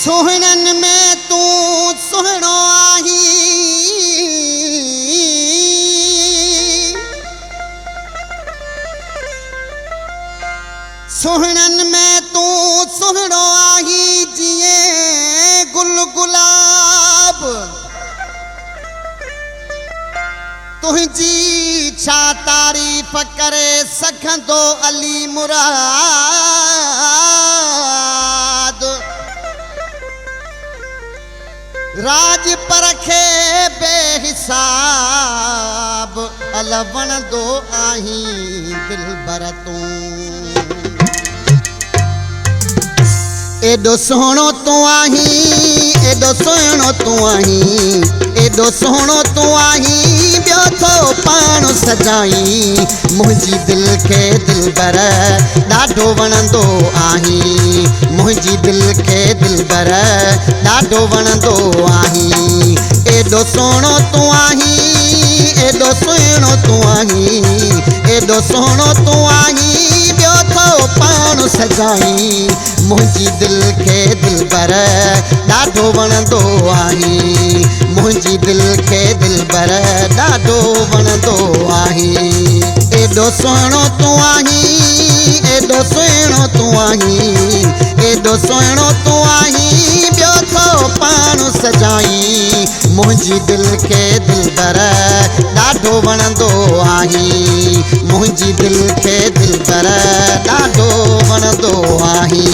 सोहणन में तू सोहणो आही, सोहणन में तू सोहणो आही जिए गुल गुलाब। तुझी छा तारीफ करे सखंदो अली मुराद। राज परखे बेहिसाब अलवण दो आही दिलबर तू। एडो सोहणो तू आही, एडो सोहणो तू आही, एडो सोहणो तू आही, बियो थो पाण सजाई। मुंहिंजी दिल खे दिलबर ॾाढो वणंदो आही, मुंहिंजी दिल खे दिलबर ॾाढो वणंदो आही। एडो सोहणो तू आही, एडो सुहिणो तू आही, एडो सोहणो तू आही, बियो थो पाण सजाई। मुंहिंजी दिल खे दिलबर ॾाढो वणंदो आही, मुंहिंजी दिल खे दिलबर ॾाढो वणंदो आही। एडो सुहिणो तू आही, एडो सुहिणो तू आही, एडो सुहिणो तू आही, बियो थो पाण सजाई। मुंहिंजी दिल खे दिलबर ॾाढो वणंदो आही, मुंहिंजी दिल खे दिलबर ॾाढो वणंदो आही।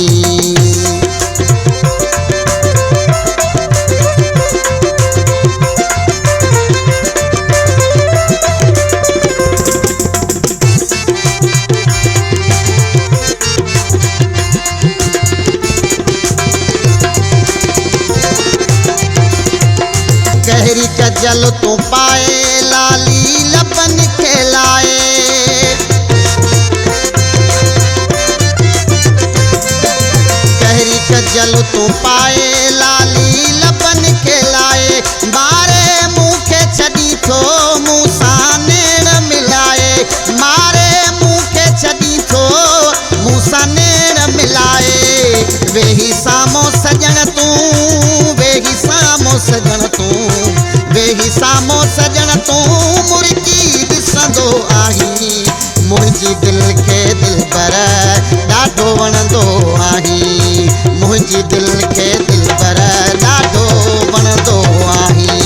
गहरी कजल तू पाए लाली लबन खिलाए। गहरी कजल तू पाए लाली लबन खिलाए। मारे मुँह के छड़ी थो मुँह सां नेण मिलाए। मारे मुँह के छड़ी थो मुँह सां नेण मिलाए। वेही सामो सजण तू, वेही सामो सजण तू, वेही सामो सजण तू मुर्गी ॾिसंदो आही। मुंहिंजी दिल खे दिलबर ॾाढो वणंदो आही, मुंहिंजी दिल खे दिलबर ॾाढो वणंदो आही।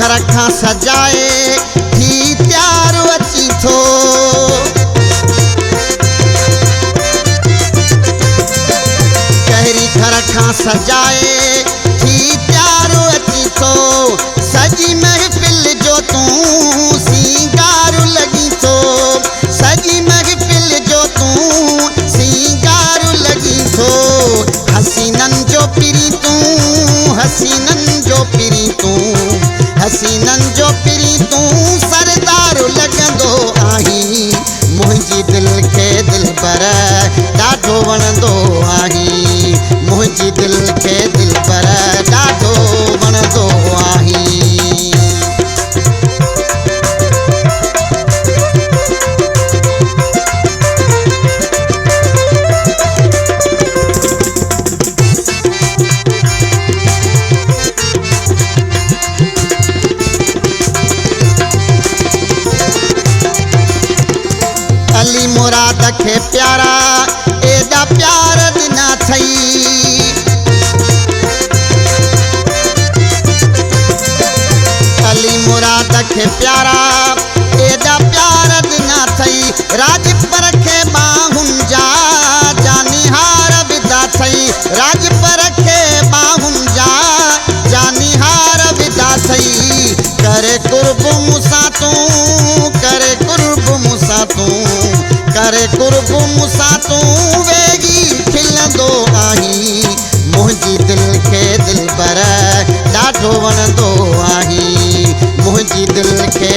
घर खां सजाए थी त्यार अची थो। गहरी घर खां सजाए थी त्यार अची थो। सजी महफ़िल जो तू सिंगार लगी थो, सजी महफ़िल जो तू सिंगार लगी थो। हसीनन जो पिरी तू, हसीनन जो पिरी तू, हसीनन जो पिरी तू सरदार लॻंदो आही। मुंहिंजी दिल खे दिलबर ॾाढो वणंदो आही, मुंहिंजी दिल खे दिलबर ॾाढो वणंदो आही। अली मुराद खे प्यारा एॾा प्यार ॾिना थई। अली मुराद खे प्यारा एॾा प्यार ॾिना थई। राज परखे बाहुनि जा जानिहार विदा थई। राज परखे बाहुनि जा जानिहार विदा थई। करे कुर्ब मूंसां तू, करे कुर्ब मूंसां तू, करे कुर्ब मूंसां तू वेगी खिलंदो आही। मुंहिंजी दिल खे दिलबर ॾाढो वणंदो आही, मुंहिंजी दिल खे